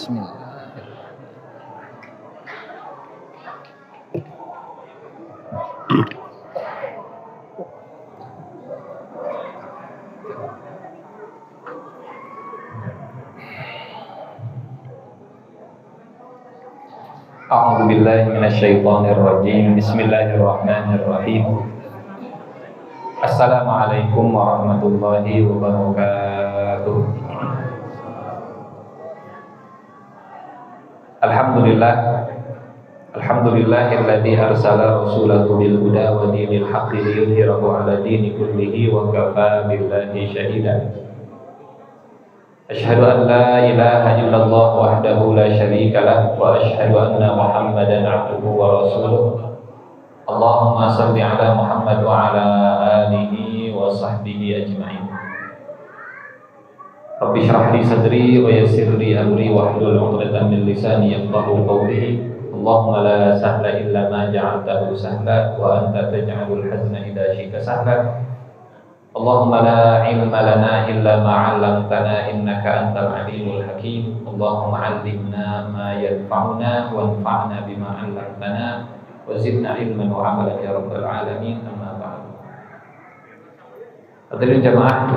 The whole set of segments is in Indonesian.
Bismillah. A'udzu billahi minasyaitonir rajim. Bismillahirrahmanirrahim. Assalamualaikum warahmatullahi wabarakatuh. Alhamdulillahilladzi arsala rasulahu bil huda wa dinil haqqi liyudhhirahu 'ala dini kullihi wa kafaa billahi shahida. Asyhadu an la ilaha illallah wahdahu la syarika lah wa asyhadu anna Muhammadan 'abduhu wa rasuluh. Allahumma shalli 'ala Muhammad wa 'ala alihi wa sahbihi ajma'in. Rabbi shrah li sadri wa yassir li amri wahlul 'uqdatam min lisani yafqahu qawli. Allahumma la sahla illa ma ja'altahu sahla wa anta taj'alul hazna idza syi'ta sahla. Allahumma la ilma lana illa ma 'allamtana innaka antal alimul hakim. Allahumma 'allimna ma yanfa'una wanfa'na bima 'allamtana wa zidna ilman wa 'amalan ya rabbal alamin. Amma ba'd. Hadirin jamaah,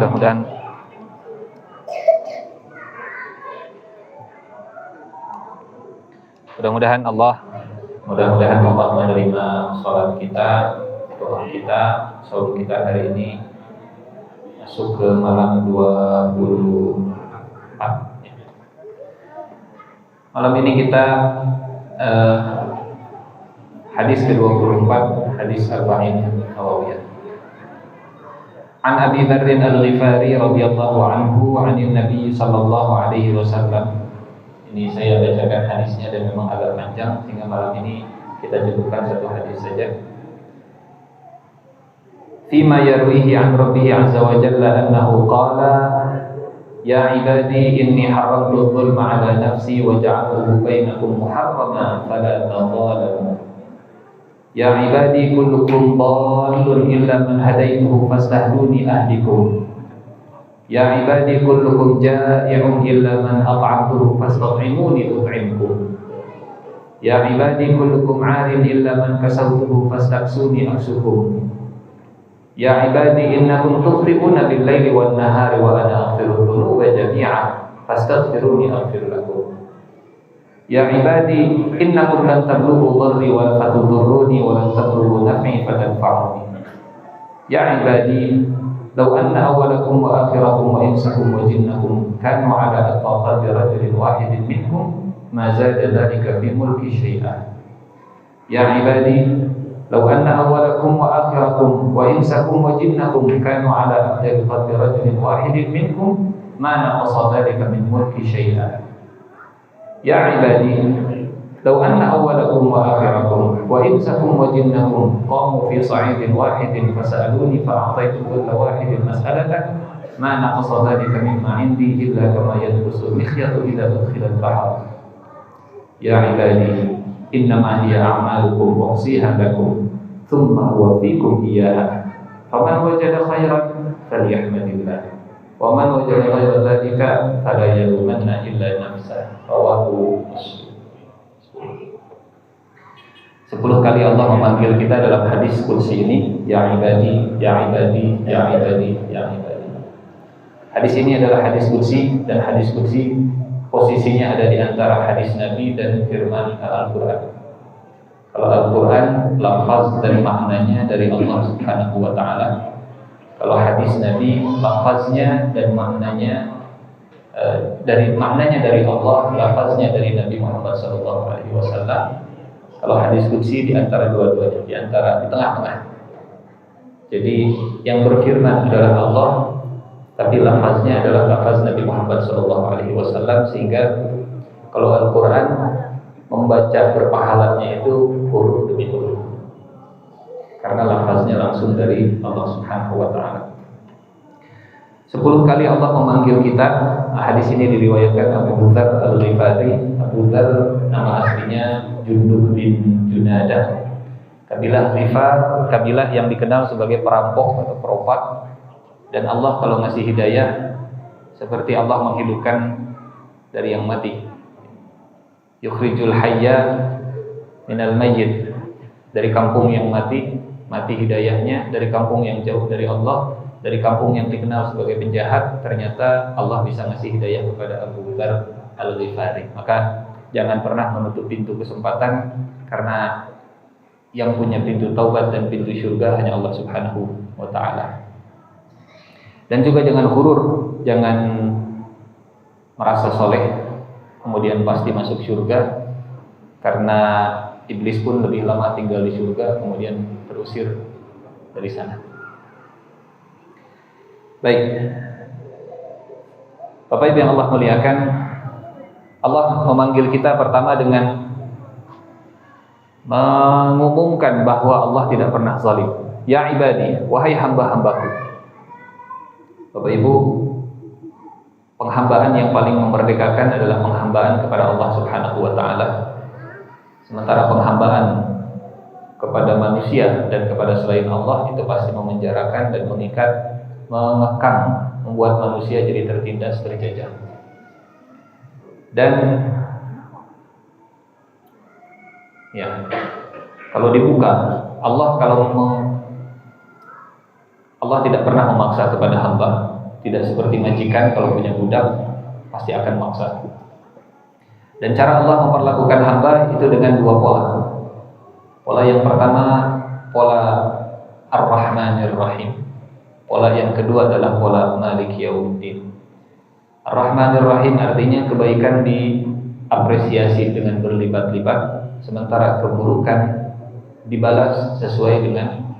mudah-mudahan Allah menerima salat kita, doa kita, saum kita hari ini masuk ke malam 24. Malam ini kita hadis ke-24, hadis Arba'in Nawawiyah. An Abi Dzar Al-Ghifari radhiyallahu anhu 'anil Nabi sallallahu alaihi wasallam. Ini saya bacakan hadisnya dan memang agak panjang sehingga malam ini kita cukupkan satu hadis saja. Fima yarwihi an Rabbih azza wa jalla annahu qala ya ibadi inni haramtu dzulma ala nafsi wa ja'altuhu bainakum muharraman fala tadhalamu. Ya ibadi kullukum dhallun illa man hadaituhu fastahduni ahdikum. Ya ibadi kullukum ja'i'un illa man at'amtuhu fastat'imuni ut'imkum. Ya ibadi kullukum 'arin illa man kasawtuhu fastaksuni aksukum. Ya ibadi innakum tufribuna bil-laili wan-nahari wa ana aghfiru dhunuba jami'a fastaghfiruni aghfir lakum. Ya ibadi innakum lan tablughu dharri wa fatudurruni wa lan tablughu naf'i fatanfa'uni. Ya ibadi law anna awwalakum wa akhirakum wa insakum wa jinnakum kanu 'ala atqati rajulin wahidin minkum ma zada dhalika fi mulki syai'an. Ya ibadi law anna awwalakum wa akhirakum wa insakum wa jinnakum kanu 'ala atqati rajulin wahidin minkum ma naqasa dhalika min mulki syai'an. Ya ibadi law anna awwalakum wa akhirakum wa insakum wa jinnakum qamu fi sa'idin wahidin fasa'aluni fa'ataitu kulla wahidin mas'alatan ma naqasa dhalika mimma 'indi illa kama yanqusu mikhyatu idza udkhila al-bahr. Ya ibadi innama hiya a'malukum uqsiha lakum thumma uwaffikum iyyaha faman wajada khairan falyahmadillah wa man wajada ghayra dhalika fala yalumanna illa nafsahu. Rawahu Muslim. 10 kali Allah memanggil kita dalam hadis qudsi ini, ya ibadi, ya ibadi, ya ibadi, ya ibadi. Hadis ini adalah hadis qudsi dan hadis qudsi posisinya ada di antara hadis Nabi dan firman Al-Qur'an. Kalau Al-Qur'an lafaz dan maknanya dari Allah Subhanahu wa taala. Kalau hadis Nabi lafaznya dan maknanya dari Allah, lafaznya dari Nabi Muhammad SAW. Kalau hadis qudsi di antara dua-duanya, di tengah-tengah. Jadi yang berfirman adalah Allah, tapi lafaznya adalah lafaz Nabi Muhammad SAW, sehingga kalau Al-Quran membaca berpahalanya itu huruf demi huruf, karena lafaznya langsung dari Allah Subhanahu wa taala. 10 kali Allah memanggil kita. Hadis ini diriwayatkan Abu Dzar Al-Ghifari. Abu Dzar nama aslinya Jundub bin Junadah. Kabilah Ghifar, kabilah yang dikenal sebagai perampok atau peropak. Dan Allah kalau ngasih hidayah, seperti Allah menghidupkan dari yang mati. yukhrijul hayya minal mayyit, dari kampung yang mati hidayahnya, dari kampung yang jauh dari Allah, dari kampung yang dikenal sebagai penjahat, ternyata Allah bisa ngasih hidayah kepada Abu Dzar Al-Ghifari. Maka jangan pernah menutup pintu kesempatan, karena yang punya pintu taubat dan pintu surga hanya Allah Subhanahu wa ta'ala. Dan juga jangan ghurur, jangan merasa soleh kemudian pasti masuk surga, karena iblis pun lebih lama tinggal di surga kemudian terusir dari sana. Baik, Bapak Ibu yang Allah muliakan, Allah memanggil kita pertama dengan mengumumkan bahwa Allah tidak pernah zalim. Ya ibadi, wahai hamba-hambaku. Bapak Ibu, penghambaan yang paling memerdekakan adalah penghambaan kepada Allah Subhanahu wa ta'ala. Sementara penghambaan kepada manusia dan kepada selain Allah itu pasti memenjarakan dan mengikat, mengekang, membuat manusia jadi tertindas, terjajah. Dan ya, kalau dibuka, Allah tidak pernah memaksa kepada hamba. Tidak seperti majikan kalau punya budak pasti akan maksa. Dan cara Allah memperlakukan hamba itu dengan dua pola. Pola yang pertama, pola Ar-Rahmanir Rahim. Pola yang kedua adalah pola Maliki Yaumiddin. Ar-Rahmanir Rahim artinya kebaikan diapresiasi dengan berlipat-lipat, sementara keburukan dibalas sesuai dengan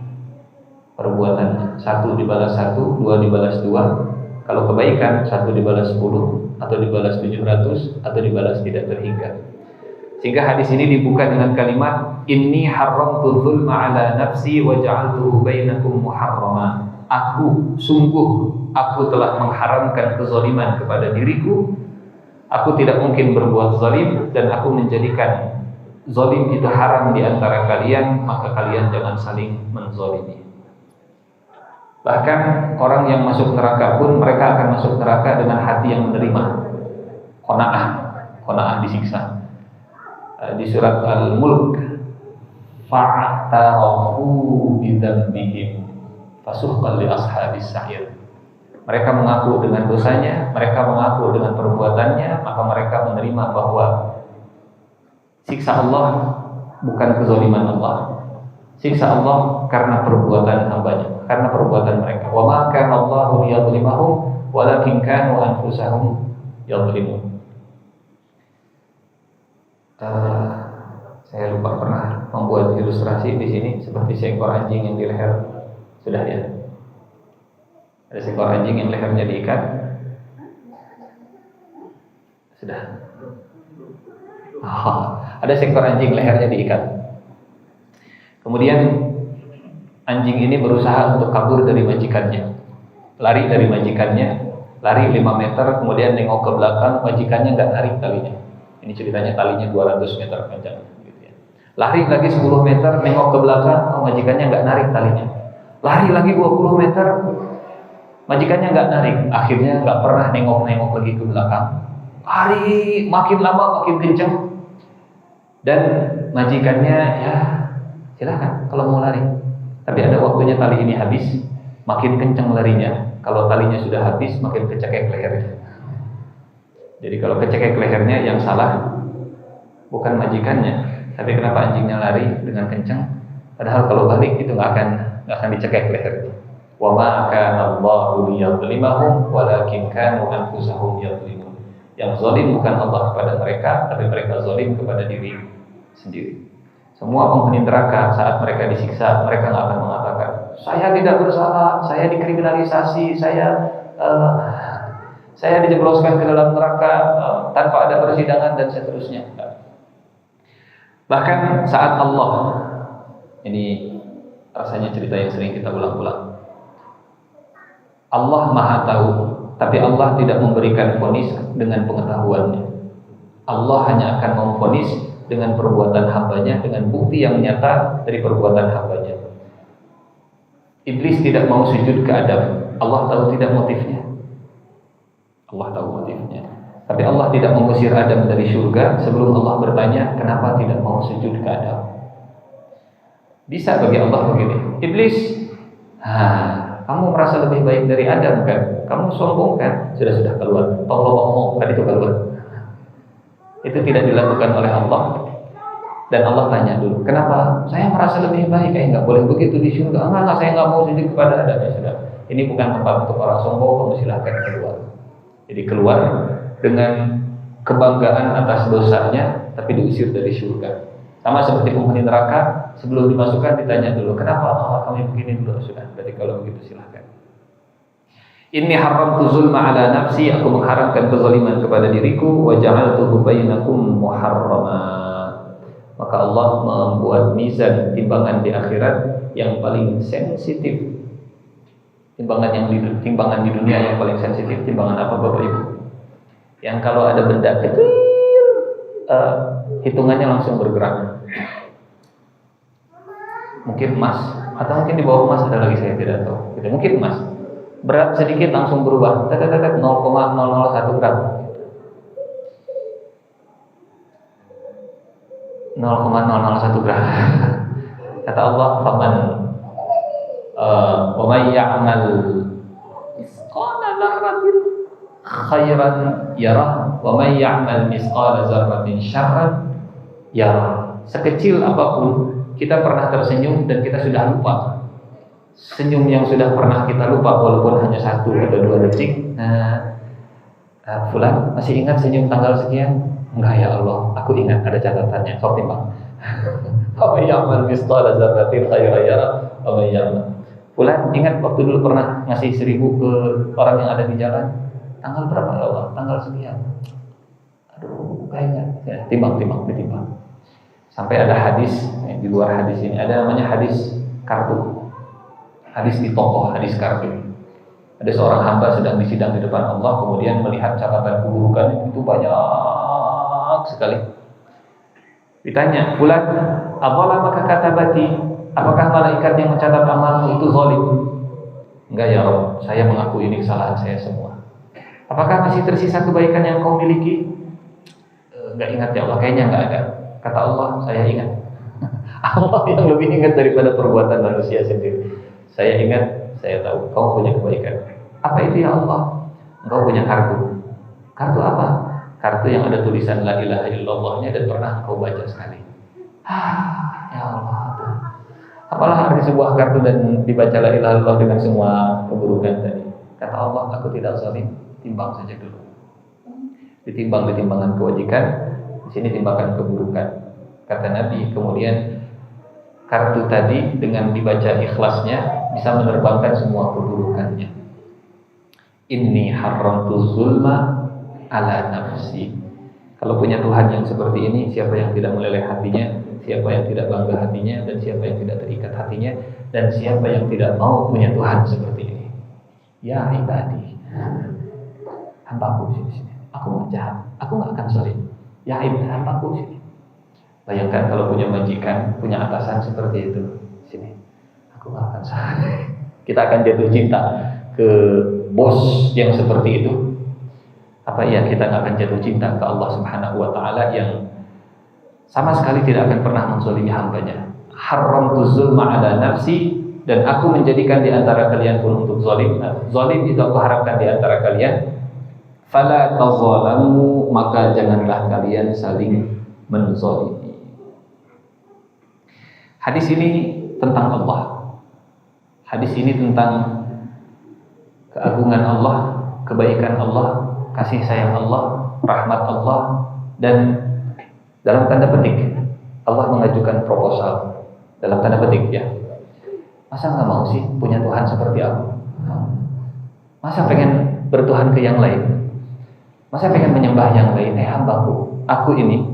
perbuatannya. 1 dibalas 1, 2 dibalas 2. Kalau kebaikan 1 dibalas 10, atau dibalas 700, atau dibalas tidak terhingga. Sehingga hadis ini dibuka dengan kalimat inni haramtu dzulma ala nafsi wa ja'altuhu bainakum muharrama. Aku telah mengharamkan kezaliman kepada diriku. Aku tidak mungkin berbuat zalim, dan aku menjadikan zalim itu haram di antara kalian, maka kalian jangan saling menzalimi. Bahkan orang yang masuk neraka pun mereka akan masuk neraka dengan hati yang menerima, qanaah disiksa. Di surat Al-Mulk, fa'tarafu bidzambihim fasuhqan li ashabis sa'ir. Mereka mengaku dengan dosanya, mereka mengaku dengan perbuatannya, maka mereka menerima bahwa siksa Allah bukan kezaliman Allah. Siksa Allah karena perbuatan hambanya, karena perbuatan mereka. Wa ma kana Allahu liyadhlimahum walakin kanu anfusahum yadhlimun. Saya lupa pernah membuat ilustrasi di sini seperti seekor anjing yang di leher. Sudah ya? Ada seekor anjing yang lehernya diikat. Sudah. Ada seekor anjing lehernya diikat. Kemudian anjing ini berusaha untuk kabur dari majikannya. Lari dari majikannya, lari 5 meter, kemudian nengok ke belakang, majikannya nggak tarik talinya. Ini ceritanya talinya 200 meter panjang gitu ya. Lari lagi 10 meter, nengok ke belakang, majikannya nggak narik talinya. Lari lagi 20 meter, majikannya nggak narik. Akhirnya nggak pernah nengok-nengok lagi ke belakang. Lari makin lama makin kencang. Dan majikannya ya silakan kalau mau lari. Tapi ada waktunya tali ini habis, makin kencang larinya. Kalau talinya sudah habis, makin kecekek lehernya. Jadi kalau kecekek lehernya yang salah bukan majikannya, tapi kenapa anjingnya lari dengan kencang? Padahal kalau balik itu nggak akan dicekek lehernya. Wa ma kana Allahu liyadhlimahum walakin kanu anfusahum yadhlimun. Yang zalim bukan Allah kepada mereka, tapi mereka zalim kepada diri sendiri. Semua penghuni neraka saat mereka disiksa, mereka nggak akan mengatakan saya tidak bersalah, saya dikriminalisasi, saya dijebloskan ke dalam neraka tanpa ada persidangan dan seterusnya. Bahkan saat Allah, ini rasanya cerita yang sering kita ulang-ulang. Allah Maha Tahu, tapi Allah tidak memberikan vonis dengan pengetahuannya. Allah hanya akan memvonis dengan perbuatan hambanya, dengan bukti yang nyata dari perbuatan hambanya. Iblis tidak mau sujud ke Adam. Allah tahu tidak motifnya. Allah tahu motifnya. Tapi Allah tidak mengusir Adam dari surga sebelum Allah bertanya, kenapa tidak mau sujud ke Adam? Bisa bagi Allah begini, Iblis, kamu merasa lebih baik dari Adam kan? Kamu sombong kan? Sudah keluar, tolong ngomong kan itu keluar. Itu tidak dilakukan oleh Allah. Dan Allah tanya dulu, kenapa? Saya merasa lebih baik, nggak boleh begitu di surga. Enggak, saya nggak mau sujud kepada Adam. Ya sudah, ini bukan tempat untuk orang sombong, kamu silahkan keluar. Jadi keluar dengan kebanggaan atas dosanya, tapi diusir dari surga. Sama seperti penghuni neraka, sebelum dimasukkan ditanya dulu, kenapa kami begini dulu? Sudah, berarti kalau begitu silahkan. Inni haramtu zulma ala nafsi, aku mengharamkan kezaliman kepada diriku, wa ja'altuhu bainakum muharrama. Maka Allah membuat mizan timbangan di akhirat yang paling sensitif. Timbangan di dunia yang paling sensitif, timbangan apa Bapak Ibu? Yang kalau ada benda kecil, hitungannya langsung bergerak. Mungkin emas, atau mungkin di bawah emas ada lagi, saya tidak tahu. Gitu. Mungkin emas, berat sedikit langsung berubah, 0,001 gram. 0,001 gram. Kata Allah, faman wa may ya'mal misqala dzarratin khairan yarah wa may ya'mal misqala dzarratin syarran yarah. Sekecil apapun kita pernah tersenyum dan kita sudah lupa. Senyum yang sudah pernah kita lupa walaupun hanya 1 atau 2 detik. Fulan masih ingat senyum tanggal sekian? Enggak ya Allah, aku ingat, ada catatannya. Sok timbang. Wa may ya'mal misqala dzarratin khairan yarah wa may ya'mal. Fulan ingat waktu dulu pernah ngasih 1000 ke orang yang ada di jalan. Tanggal berapa ya Allah? Tanggal sekian. Aduh, gak ingat. Ya, timbang. Sampai ada hadis, di luar hadis ini ada namanya hadis kartu. Hadis di toko, hadis kartu. Ada seorang hamba sedang disidang di depan Allah, kemudian melihat catatan keburukan itu banyak sekali. Ditanya, "Fulan, maka katabati? Apakah malaikat yang mencatat amalmu itu zalim?" "Enggak ya Rabb, saya mengakui ini kesalahan saya semua." "Apakah masih tersisa kebaikan yang kau miliki?" "Enggak ingat ya Allah, kayaknya enggak ada." Kata Allah, "Saya ingat." Allah yang lebih ingat daripada perbuatan manusia sendiri. "Saya ingat, saya tahu kau punya kebaikan." "Apa itu ya Allah?" "Engkau punya kartu." "Kartu apa?" "Kartu yang ada tulisan la ilaha illallahnya dan pernah engkau baca sekali." Ya Allah, apalah arti sebuah kartu dan dibaca la ilaha illallah dengan semua keburukan tadi. Kata Allah, aku tidak zalim, timbang saja dulu. Ditimbang di timbangan kewajiban, di sini timbangan keburukan. Kata Nabi, kemudian kartu tadi dengan dibaca ikhlasnya bisa menerbangkan semua keburukannya. Inni haramtu zulma ala nafsi. Kalau punya Tuhan yang seperti ini, siapa yang tidak meleleh hatinya, siapa yang tidak bangga hatinya, dan siapa yang tidak terikat hatinya, dan siapa yang tidak mau punya Tuhan seperti ini. Ya ibadi, hambaku sini. Aku nggak jahat, aku nggak akan zalim. Ya ibadi, hambaku sini. Bayangkan kalau punya majikan, punya atasan seperti itu. Sini, aku nggak akan zalim. Kita akan jatuh cinta ke bos yang seperti itu. Apa iya kita nggak akan jatuh cinta ke Allah Subhanahu Wa Taala yang sama sekali tidak akan pernah menzalimi hambanya. Haramtu zulma ala nafsi, dan aku menjadikan di antara kalian pun untuk zalim. Zalim itu aku harapkan di antara kalian. Fala tazalamu, maka janganlah kalian saling menzalimi. Hadis ini tentang Allah. Hadis ini tentang keagungan Allah, kebaikan Allah, kasih sayang Allah, rahmat Allah, dan dalam tanda petik Allah mengajukan proposal. Dalam tanda petik ya, masa nggak mau sih punya Tuhan seperti aku? Masa pengen bertuhan ke yang lain? Masa pengen menyembah yang lain? Hambaku, aku ini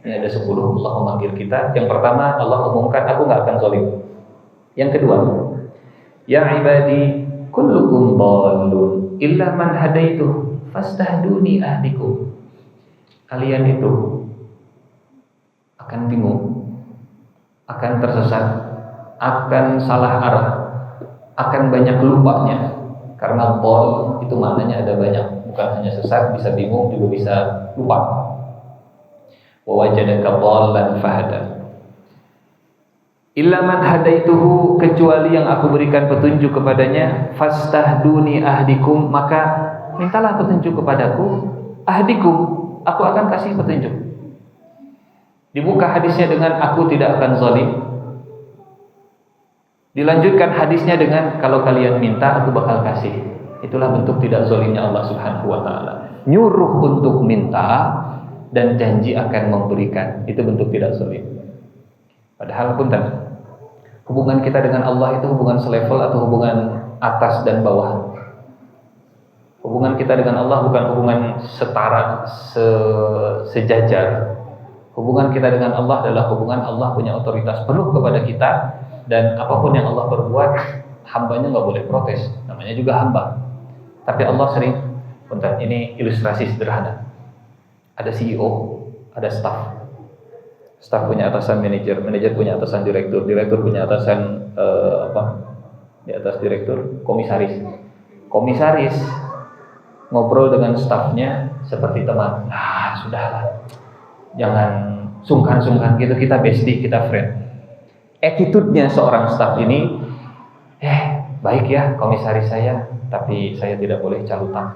ada 10 Allah memanggil kita. Yang pertama Allah umumkan, aku nggak akan zalim. Yang kedua, ya ibadi kullukum dhalun illa man hadaitu fastahduni ahdikum. Kalian itu akan bingung, akan tersesat, akan salah arah, akan banyak lupanya. Karena dhal itu maknanya ada banyak bukan hanya sesat, bisa bingung, juga bisa lupa. Wa wajadaka dhallan fahada. Illa man hadaituhu, kecuali yang aku berikan petunjuk kepadanya, fastahduni ahdikum, maka mintalah petunjuk kepadaku, ahdikum, aku akan kasih petunjuk. Dibuka hadisnya dengan aku tidak akan zalim. Dilanjutkan hadisnya dengan kalau kalian minta aku bakal kasih. Itulah bentuk tidak zalimnya Allah Subhanahu wa taala. Nyuruh untuk minta dan janji akan memberikan. Itu bentuk tidak zalim. Padahal punten, hubungan kita dengan Allah itu hubungan selevel atau hubungan atas dan bawah. Hubungan kita dengan Allah bukan hubungan setara, sejajar. Hubungan kita dengan Allah adalah hubungan Allah punya otoritas penuh kepada kita, dan apapun yang Allah perbuat, hambanya nggak boleh protes, namanya juga hamba. Tapi Allah sering, bentar, ini ilustrasi sederhana. Ada CEO, ada staff punya atasan manajer, manajer punya atasan direktur, direktur punya atasan di atas direktur, komisaris ngobrol dengan stafnya seperti teman. Nah, sudahlah, jangan sungkan-sungkan gitu, kita bestie, kita friend. Attitude-nya seorang staf ini, baik ya komisaris saya, tapi saya tidak boleh calutak.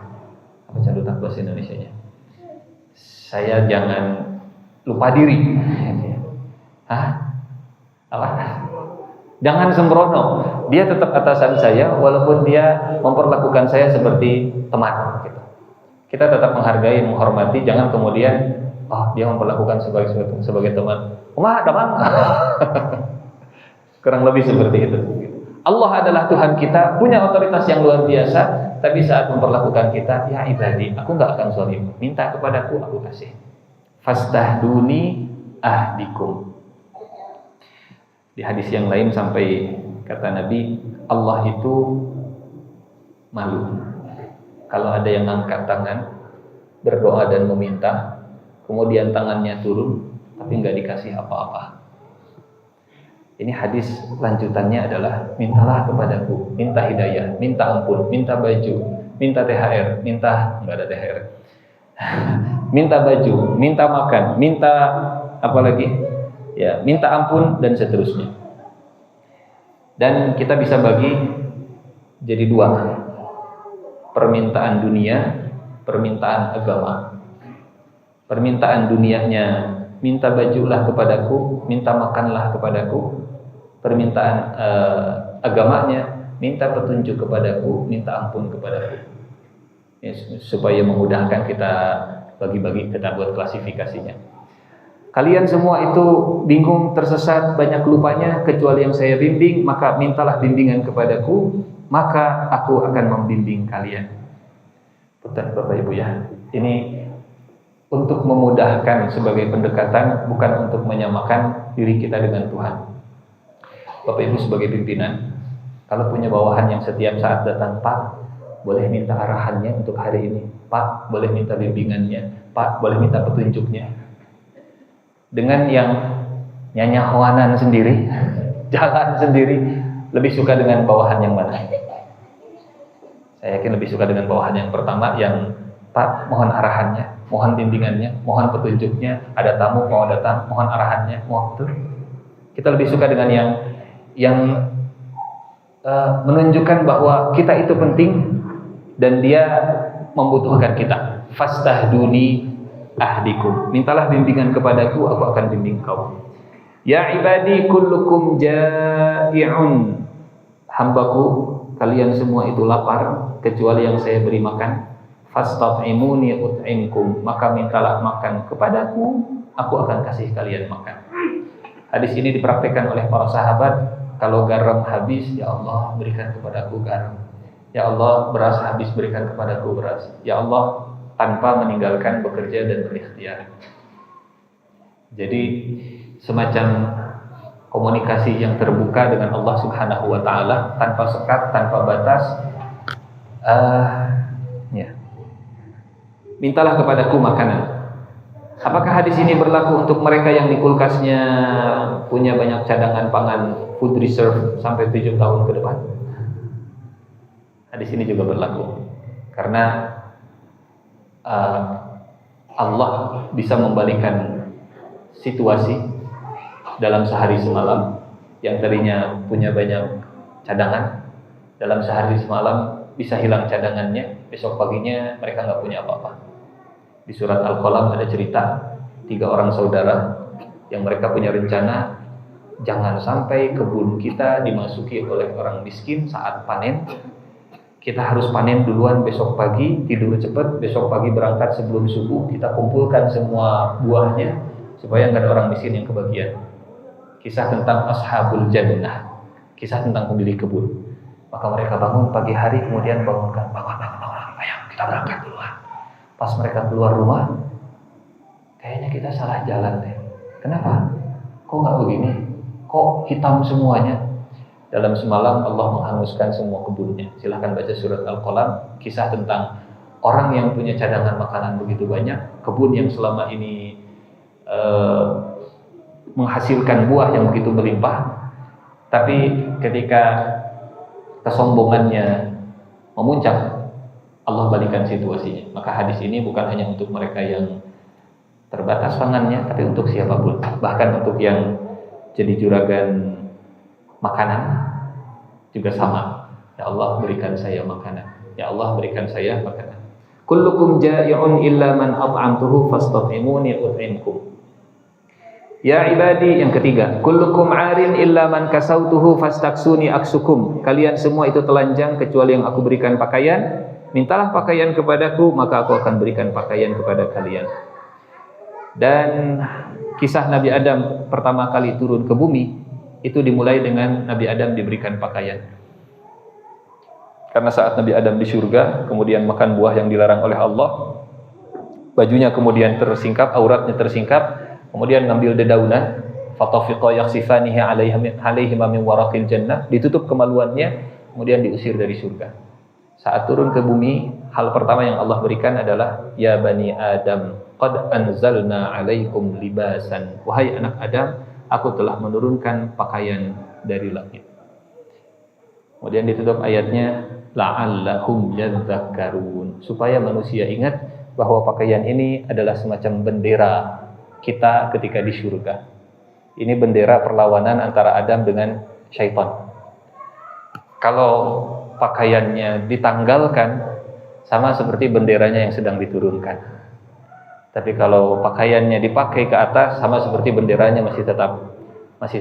Apa calutak bahasa Indonesianya? Saya jangan lupa diri. Hah? Apa? Jangan sembrono. Dia tetap atasan saya, walaupun dia memperlakukan saya seperti teman. Gitu. Kita tetap menghargai, menghormati. Jangan kemudian, dia memperlakukan sebagai teman. Teman. Kurang lebih seperti itu. Allah adalah Tuhan kita, punya otoritas yang luar biasa, tapi saat memperlakukan kita, ya ibadi, aku nggak akan zalim. Minta kepadaku, aku kasih. Fastahduni ahdikum. Di hadis yang lain sampai kata Nabi, Allah itu malu kalau ada yang angkat tangan, berdoa dan meminta, kemudian tangannya turun, tapi nggak dikasih apa-apa. Ini hadis lanjutannya adalah mintalah kepadaku, minta hidayah, minta ampun, minta baju, minta THR, nggak ada THR, minta baju, minta makan, minta apa lagi? Ya, minta ampun dan seterusnya. Dan kita bisa bagi jadi dua, permintaan dunia, permintaan agama. Permintaan dunianya, minta bajulah kepadaku, minta makanlah kepadaku. Permintaan agamanya, minta petunjuk kepadaku, minta ampun kepadaku. Ya, supaya memudahkan kita bagi-bagi, kita buat klasifikasinya. Kalian semua itu bingung, tersesat, banyak lupanya, kecuali yang saya bimbing, maka mintalah bimbingan kepadaku, maka aku akan membimbing kalian. Betul Bapak Ibu ya. Ini untuk memudahkan sebagai pendekatan, bukan untuk menyamakan diri kita dengan Tuhan. Bapak Ibu sebagai pimpinan, kalau punya bawahan yang setiap saat datang, Pak, boleh minta arahannya untuk hari ini, Pak, boleh minta bimbingannya, Pak, boleh minta petunjuknya. Dengan yang nyanyahoanan sendiri, jalan sendiri, lebih suka dengan bawahan yang mana? Saya yakin lebih suka dengan bawahan yang pertama, yang Pak, mohon arahannya, mohon bimbingannya, mohon petunjuknya, ada tamu mau datang, mohon arahannya, mohon itu. Kita lebih suka dengan yang menunjukkan bahwa kita itu penting dan dia membutuhkan kita. Fastahduni ahdikum. Mintalah bimbingan kepadaku, aku akan bimbing kau. Ya ibadi kullukum ja'i'un. Hambaku, kalian semua itu lapar kecuali yang saya beri makan. Fastat'imuni ut'imkum. Maka mintalah makan kepadaku, aku akan kasih kalian makan. Hadis ini dipraktikkan oleh para sahabat. Kalau garam habis, ya Allah berikan kepadaku garam. Ya Allah beras habis, berikan kepadaku beras. Ya Allah, tanpa meninggalkan bekerja dan berikhtiar. Jadi semacam komunikasi yang terbuka dengan Allah Subhanahu wa taala, tanpa sekat, tanpa batas. Mintalah kepadaku makanan. Apakah hadis ini berlaku untuk mereka yang di kulkasnya punya banyak cadangan pangan, food reserve sampai 7 tahun ke depan? Hadis ini juga berlaku. Karena Allah bisa membalikan situasi dalam sehari semalam. Yang tadinya punya banyak cadangan, dalam sehari semalam bisa hilang cadangannya, besok paginya mereka nggak punya apa-apa. Di surat Al-Qalam ada cerita 3 orang saudara yang mereka punya rencana, jangan sampai kebun kita dimasuki oleh orang miskin saat panen. Kita harus panen duluan besok pagi, tidur cepat, besok pagi berangkat sebelum subuh, kita kumpulkan semua buahnya supaya nggak ada orang miskin yang kebagian. Kisah tentang Ashabul Jannah, kisah tentang pemilik kebun. Maka mereka bangun pagi hari, kemudian bangunkan, bangun, ayo kita berangkat duluan. Pas mereka keluar rumah, kayaknya kita salah jalan deh. Kenapa? Kok nggak begini? Kok hitam semuanya? Dalam semalam Allah menghanguskan semua kebunnya. Silahkan baca surat Al-Qalam, kisah tentang orang yang punya cadangan makanan begitu banyak, kebun yang selama ini menghasilkan buah yang begitu melimpah, tapi ketika kesombongannya memuncak, Allah balikan situasinya. Maka hadis ini bukan hanya untuk mereka yang terbatas pangannya, tapi untuk siapapun, bahkan untuk yang jadi juragan makanan juga sama. Ya Allah berikan saya makanan, ya Allah berikan saya makanan. Kullukum ja'i'un illa man at'amtuhu fastat'imuni ut'imkum. Ya ibadi, yang ketiga, kullukum 'arin illa man kasautuhu fastaksuni aksukum. Kalian semua itu telanjang kecuali yang aku berikan pakaian. Mintalah pakaian kepadaku, maka aku akan berikan pakaian kepada kalian. Dan kisah Nabi Adam pertama kali turun ke bumi itu dimulai dengan Nabi Adam diberikan pakaian. Karena saat Nabi Adam di surga, kemudian makan buah yang dilarang oleh Allah, bajunya kemudian tersingkap, auratnya tersingkap, kemudian ngambil dedaunan, fatafiqa yakhsifanihi alaihima min waraqil jannah, ditutup kemaluannya, kemudian diusir dari surga. Saat turun ke bumi, hal pertama yang Allah berikan adalah ya bani Adam, qad anzalna alaikum libasan. Wahai anak Adam, aku telah menurunkan pakaian dari langit. Kemudian ditutup ayatnya la'allahum yadhakkarun, supaya manusia ingat bahwa pakaian ini adalah semacam bendera kita ketika di surga. Ini bendera perlawanan antara Adam dengan syaitan. Kalau pakaiannya ditanggalkan, sama seperti benderanya yang sedang diturunkan. Tapi kalau pakaiannya dipakai ke atas, sama seperti benderanya masih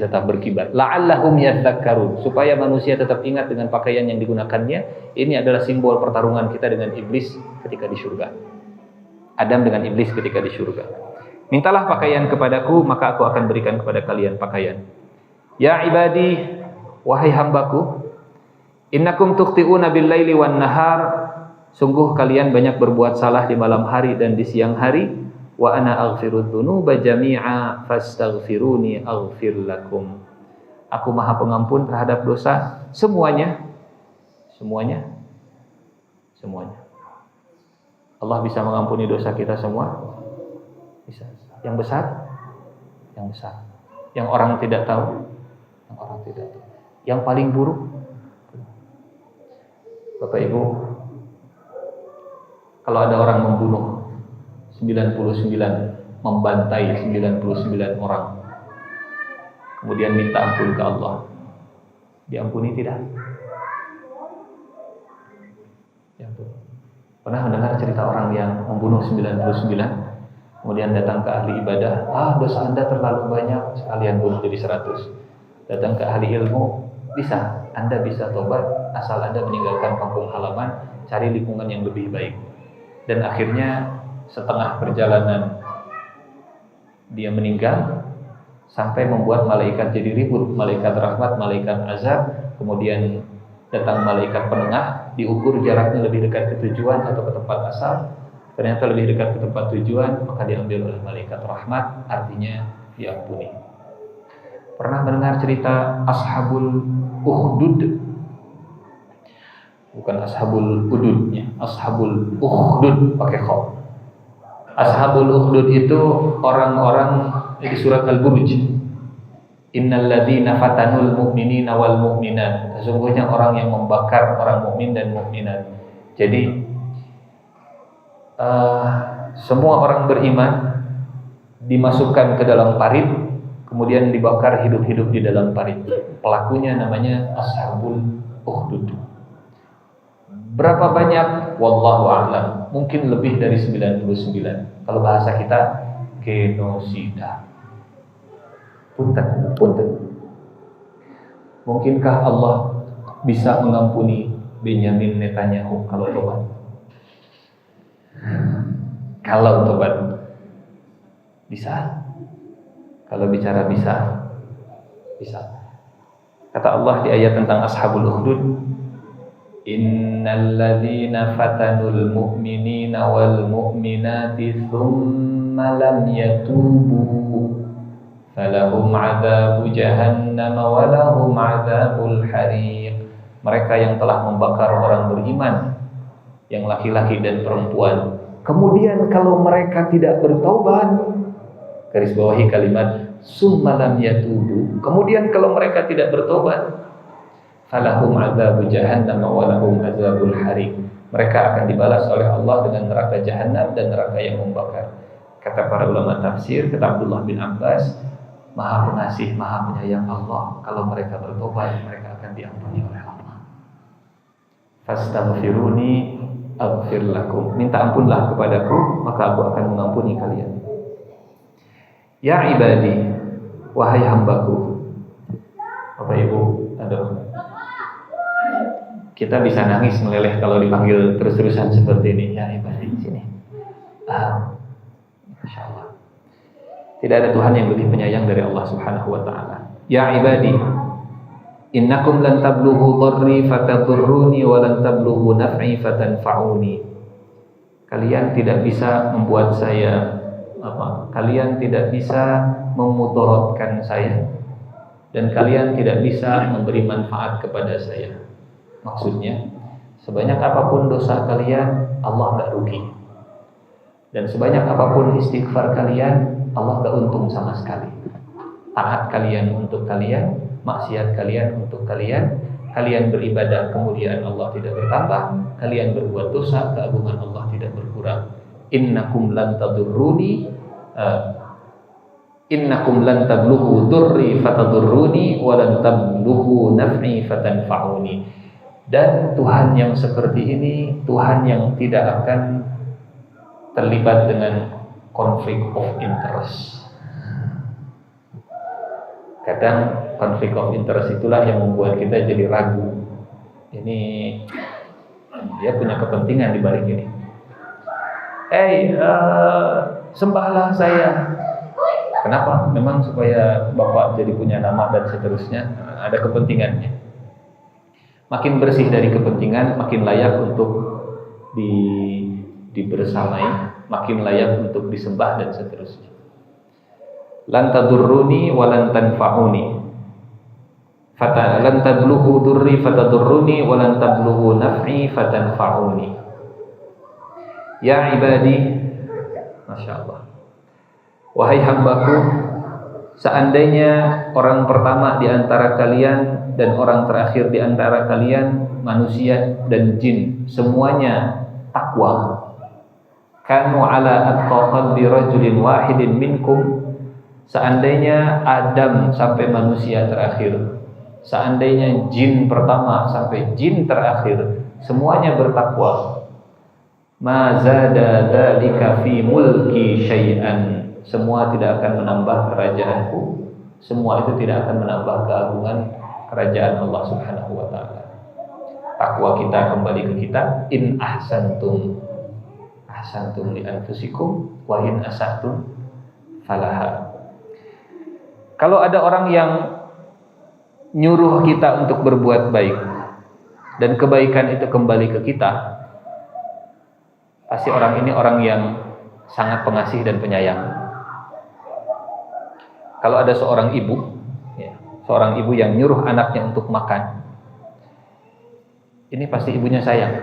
tetap berkibar. La'allahum yadhakkarun, supaya manusia tetap ingat dengan pakaian yang digunakannya. Ini adalah simbol pertarungan kita dengan iblis ketika di surga. Adam dengan iblis ketika di surga. Mintalah pakaian kepadaku, maka aku akan berikan kepada kalian pakaian. Ya ibadi, wahai hambaku, innakum tukhti'una bil-laili wan-nahar, sungguh kalian banyak berbuat salah di malam hari dan di siang hari. Wa ana aghfirudz dzunuba jami'a fastaghfiruni aghfir lakum. Aku Maha Pengampun terhadap dosa semuanya. Allah bisa mengampuni dosa kita semua? Bisa. Yang besar? Yang orang tidak tahu? Yang paling buruk? Bapak Ibu, kalau ada orang membunuh 99, membantai 99 orang, kemudian minta ampun ke Allah, diampuni tidak? Diampuni. Pernah mendengar cerita orang yang membunuh 99, kemudian datang ke ahli ibadah, dosa Anda terlalu banyak, sekalian bunuh jadi 100. Datang ke ahli ilmu, bisa, Anda bisa tobat asal Anda meninggalkan kampung halaman, cari lingkungan yang lebih baik. Dan akhirnya setengah perjalanan dia meninggal, sampai membuat malaikat jadi ribut, malaikat rahmat, malaikat azab. Kemudian datang malaikat penengah, diukur jaraknya lebih dekat ke tujuan atau ke tempat asal. Ternyata lebih dekat ke tempat tujuan, maka diambil oleh malaikat rahmat, artinya diampuni. Pernah mendengar cerita Ashabul Ukhdud? Bukan Ashabul Ududnya, Ashabul Ukhdud pakai kha. Ashabul Ukhdud itu orang-orang di surat Al-Buruj. Innal ladzina fatanul mu'minina wal mu'minat. Sesungguhnya orang yang membakar orang mukmin dan mukminat. Jadi semua orang beriman dimasukkan ke dalam parit, kemudian dibakar hidup-hidup di dalam parit. Pelakunya namanya Ashabul Ukhdud. Berapa banyak? Wallahu a'lam. Mungkin lebih dari 99. Kalau bahasa kita genosida. Punten. Mungkinkah Allah bisa mengampuni Benyamin Netanyahu kalau tobat? Kalau tobat bisa. Kalau bicara bisa. Kata Allah di ayat tentang Ashabul Ukhdud, Innal ladzina fatanul mu'minina wal mu'minati thumma lam yatubu falahum 'adzabu jahannam wa lahum 'adzabul hariq. Mereka yang telah membakar orang beriman, yang laki-laki dan perempuan, kemudian kalau mereka tidak bertaubat, garis bawahi kalimat summa lam yatubu, kemudian kalau mereka tidak bertobat, falahum 'adzabu jahannam wa lahum 'adzabul hariq. Mereka akan dibalas oleh Allah dengan neraka jahanam dan neraka yang membakar. Kata para ulama tafsir, kata Abdullah bin Abbas, Maha Pengasih, Maha Penyayang Allah, kalau mereka bertobat, mereka akan diampuni oleh Allah. Fastaghfiruni aghfir lakum. Minta ampunlah kepadaku, maka aku akan mengampuni kalian. Ya ibadi, wahai hambaku. Bapak Ibu, kita bisa nangis meleleh kalau dipanggil terus-terusan seperti ini. Ya ibadi, sini. Masya Allah. Tidak ada Tuhan yang lebih penyayang dari Allah Subhanahu wa ta'ala. Ya ibadi, innakum lan tablughu dharri fatadurruni wa lan tablughu naf'i fatanfa'uni. Kalian tidak bisa membuat saya kalian tidak bisa memudaratkan saya, dan kalian tidak bisa memberi manfaat kepada saya. Maksudnya, sebanyak apapun dosa kalian, Allah enggak rugi. Dan sebanyak apapun istighfar kalian, Allah enggak untung sama sekali. Taat kalian untuk kalian, maksiat kalian untuk kalian, kalian beribadah kemudian Allah tidak bertambah, kalian berbuat dosa, keagungan Allah tidak berkurang. Innakum lan tadurruni innakum lan tablughu durri fatadurruni wa lan tablughu naf'i fatanfa'uni. Dan Tuhan yang seperti ini, Tuhan yang tidak akan terlibat dengan konflik of interest. Kadang konflik of interest itulah yang membuat kita jadi ragu. Ini dia punya kepentingan di balik ini. Sembahlah saya. Kenapa? Memang supaya Bapak jadi punya nama dan seterusnya. Ada kepentingannya. Makin bersih dari kepentingan, makin layak untuk dibersamai, makin layak untuk disembah dan seterusnya. Lan tadurruni wa lan tanfa'uni. Lan tablughu durri fatadurruni wa lan tablughu naf'i fatanfa'uni. Ya ibadi, Masya Allah, wahai hambaku, seandainya orang pertama di antara kalian dan orang terakhir di antara kalian, manusia dan jin, semuanya takwa, kanu ala atqa qalbi rajulin wahidin minkum, seandainya Adam sampai manusia terakhir, seandainya jin pertama sampai jin terakhir, semuanya bertakwa, ma zada dzalika fi mulki syai'an, semua tidak akan menambah kerajaanku, semua itu tidak akan menambah keagungan kerajaan Allah Subhanahu wa ta'ala. Takwa kita kembali ke kita. In ahsantum li anfusikum wa in asatum falaha. Kalau ada orang yang nyuruh kita untuk berbuat baik dan kebaikan itu kembali ke kita, pasti orang ini orang yang sangat pengasih dan penyayang. Kalau ada seorang ibu yang nyuruh anaknya untuk makan, ini pasti ibunya sayang.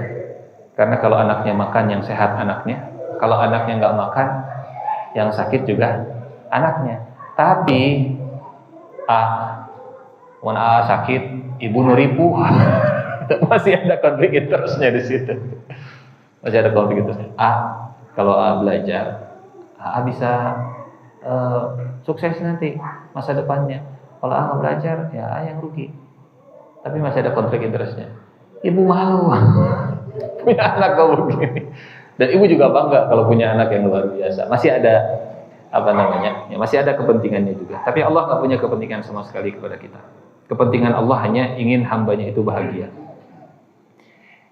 Karena kalau anaknya makan, yang sehat anaknya. Kalau anaknya nggak makan, yang sakit juga anaknya. Tapi A sakit, ibu nuripu, masih ada konflik interestnya di situ. Masih ada konflik interestnya. Kalau A belajar, A bisa sukses nanti masa depannya. Kalau A nggak belajar, ya A yang rugi. Tapi masih ada konflik interestnya. Ibu malu punya anak kau begini. Dan ibu juga bangga kalau punya anak yang luar biasa. Masih ada Ya, masih ada kepentingannya juga. Tapi Allah nggak punya kepentingan sama sekali kepada kita. Kepentingan Allah hanya ingin hambanya itu bahagia.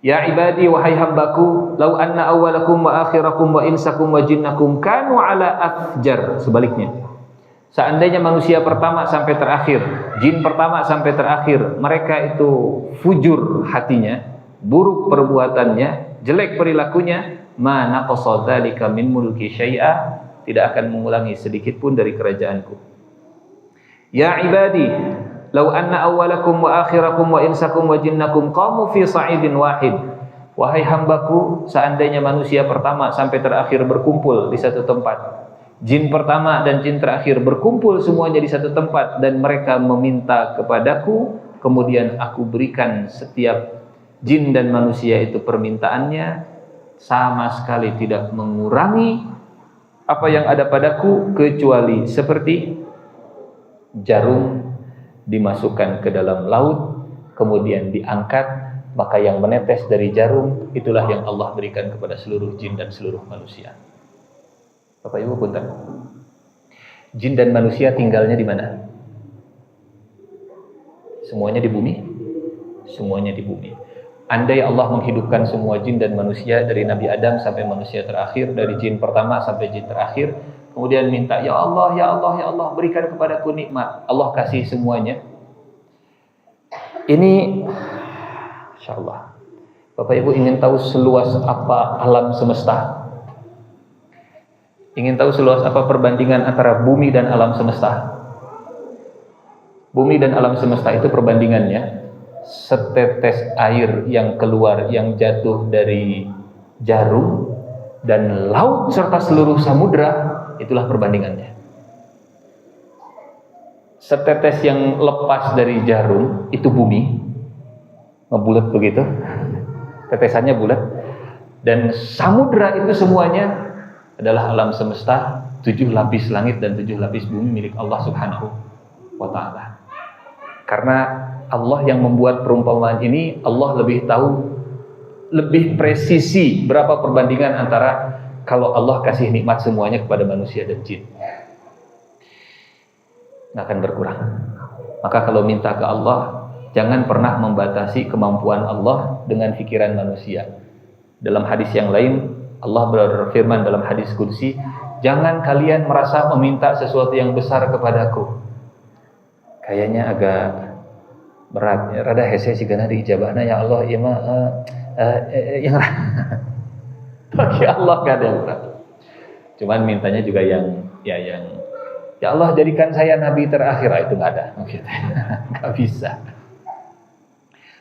Ya ibadi, wahai hambaku, lau anna awwalakum wa akhirakum wa insakum wa jinnakum kanu ala afjar. Sebaliknya, seandainya manusia pertama sampai terakhir, jin pertama sampai terakhir, mereka itu fujur hatinya, buruk perbuatannya, jelek perilakunya, ma naqasa dzalika min mulki syai'a, tidak akan mengulangi sedikit pun dari kerajaanku. Ya ibadi, lau anna awwalakum wa akhirakum wa insakum wa jinnakum qamu fi sa'idin wahid. Wahai hambaku, seandainya manusia pertama sampai terakhir berkumpul di satu tempat, jin pertama dan jin terakhir berkumpul semuanya di satu tempat, dan mereka meminta kepadaku, kemudian aku berikan setiap jin dan manusia itu permintaannya, sama sekali tidak mengurangi apa yang ada padaku, kecuali seperti jarum dimasukkan ke dalam laut kemudian diangkat, maka yang menetes dari jarum itulah yang Allah berikan kepada seluruh jin dan seluruh manusia. Bapak Ibu punten, jin dan manusia tinggalnya di mana? Semuanya di bumi? Semuanya di bumi. Andai Allah menghidupkan semua jin dan manusia dari Nabi Adam sampai manusia terakhir, dari jin pertama sampai jin terakhir, kemudian minta, ya Allah, ya Allah, ya Allah, berikan kepadaku nikmat. Allah kasih semuanya. Ini, Insya Allah, Bapak Ibu ingin tahu seluas apa alam semesta? Ingin tahu seluas apa perbandingan antara bumi dan alam semesta? Bumi dan alam semesta itu perbandingannya setetes air yang keluar, yang jatuh dari jarum, dan laut serta seluruh samudra, itulah perbandingannya. Setetes yang lepas dari jarum itu bumi, ngebulet begitu, tetesannya bulat, dan samudra itu semuanya adalah alam semesta, 7 lapis langit dan 7 lapis bumi milik Allah Subhanahu wa Ta'ala. Karena Allah yang membuat perumpamaan ini, Allah lebih tahu, lebih presisi berapa perbandingan antara kalau Allah kasih nikmat semuanya kepada manusia dan jin, nggak akan berkurang. Maka kalau minta ke Allah, jangan pernah membatasi kemampuan Allah dengan pikiran manusia. Dalam hadis yang lain, Allah berfirman dalam hadis qudsi, jangan kalian merasa meminta sesuatu yang besar kepadaku. Kayaknya agak berat, rada hese sih karena diijabahna, ya Allah, ya mah yang bagi Allah gak ada yang berat. Cuman mintanya juga yang ya Allah jadikan saya nabi terakhir, itu nggak ada, gitu. Nggak bisa.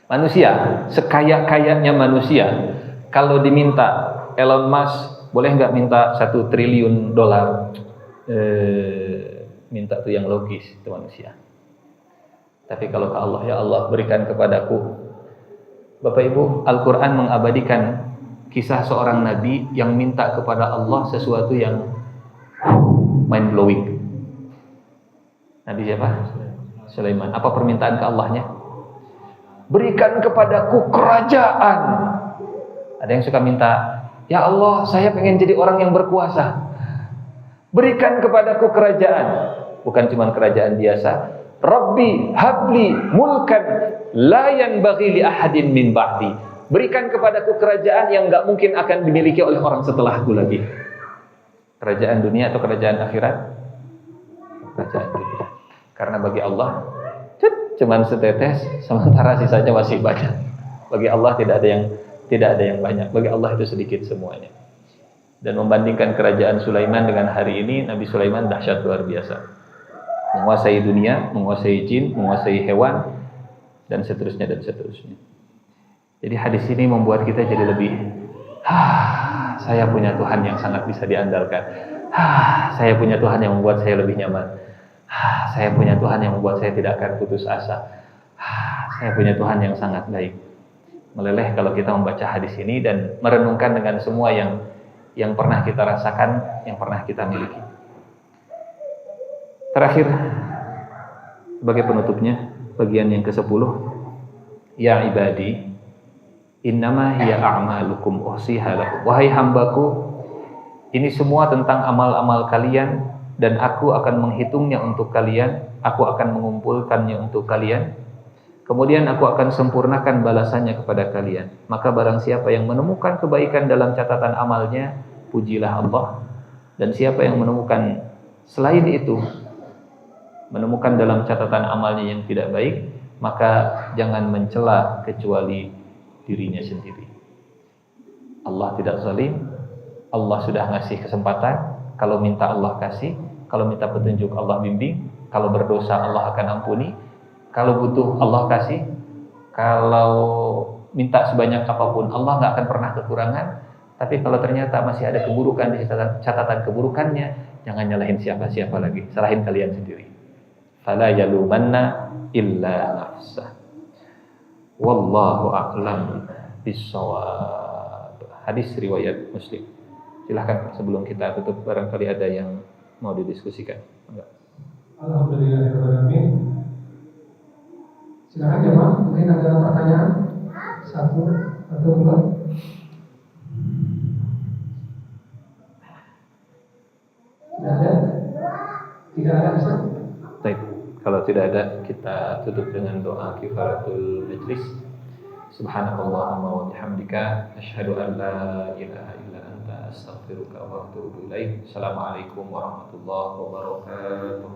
Manusia, sekaya-kayanya manusia, kalau diminta Elon Musk, boleh nggak minta 1 triliun dolar? Minta tuh yang logis, itu manusia. Tapi kalau ke Allah, ya Allah berikan kepadaku. Bapak Ibu, Al-Quran mengabadikan kisah seorang nabi yang minta kepada Allah sesuatu yang mind blowing. Nabi siapa? Sulaiman. Apa permintaan ke Allahnya? Berikan kepadaku kerajaan. Ada yang suka minta, ya Allah, saya pengen jadi orang yang berkuasa. Berikan kepadaku kerajaan. Bukan cuma kerajaan biasa. Rabbi habli mulkan la yanbaghi li ahadin min ba'di. Berikan kepadaku kerajaan yang enggak mungkin akan dimiliki oleh orang setelahku lagi. Kerajaan dunia atau kerajaan akhirat? Kerajaan dunia. Karena bagi Allah cuman setetes, sementara sisanya masih banyak. Bagi Allah tidak ada yang banyak. Bagi Allah itu sedikit semuanya. Dan membandingkan kerajaan Sulaiman dengan hari ini, Nabi Sulaiman dahsyat luar biasa. Menguasai dunia, menguasai jin, menguasai hewan, dan seterusnya dan seterusnya. Jadi hadis ini membuat kita jadi lebih, saya punya Tuhan yang sangat bisa diandalkan. Saya punya Tuhan yang membuat saya lebih nyaman. Saya punya Tuhan yang membuat saya tidak akan putus asa. Saya punya Tuhan yang sangat baik. Meleleh kalau kita membaca hadis ini dan merenungkan dengan semua yang yang pernah kita rasakan, yang pernah kita miliki. Terakhir, sebagai penutupnya, bagian yang ke-10, ya ibadi, innama hiya a'malukum uhsiha lakum. Wahai hambaku, ini semua tentang amal-amal kalian dan aku akan menghitungnya untuk kalian, aku akan mengumpulkannya untuk kalian. Kemudian aku akan sempurnakan balasannya kepada kalian. Maka barang siapa yang menemukan kebaikan dalam catatan amalnya, pujilah Allah. Dan siapa yang menemukan selain itu, menemukan dalam catatan amalnya yang tidak baik, maka jangan mencela kecuali dirinya sendiri. Allah tidak zalim. Allah sudah ngasih kesempatan. Kalau minta Allah kasih, kalau minta petunjuk Allah bimbing, kalau berdosa Allah akan ampuni. Kalau butuh Allah kasih, kalau minta sebanyak apapun Allah nggak akan pernah kekurangan. Tapi kalau ternyata masih ada keburukan di catatan keburukannya, jangan nyalahin siapa-siapa lagi, salahin kalian sendiri. Fala yalumanna illa nafsah. Wallahu a'lam bissawab. Hadis riwayat Muslim. Silahkan sebelum kita tutup, barangkali ada yang mau didiskusikan. Enggak. Alhamdulillahirrahmanirrahim. Silakan jemaah, mungkin ada pertanyaan satu atau dua. Tidak ada? Tidak ada, Ustaz? Baik, kalau tidak ada, kita tutup dengan doa kifaratul majlis. Subhanakallahumma wa bihamdika asyhadu an la ilaha illa anta astaghfiruka wa atubu ilaik. Assalamualaikum warahmatullahi wabarakatuh.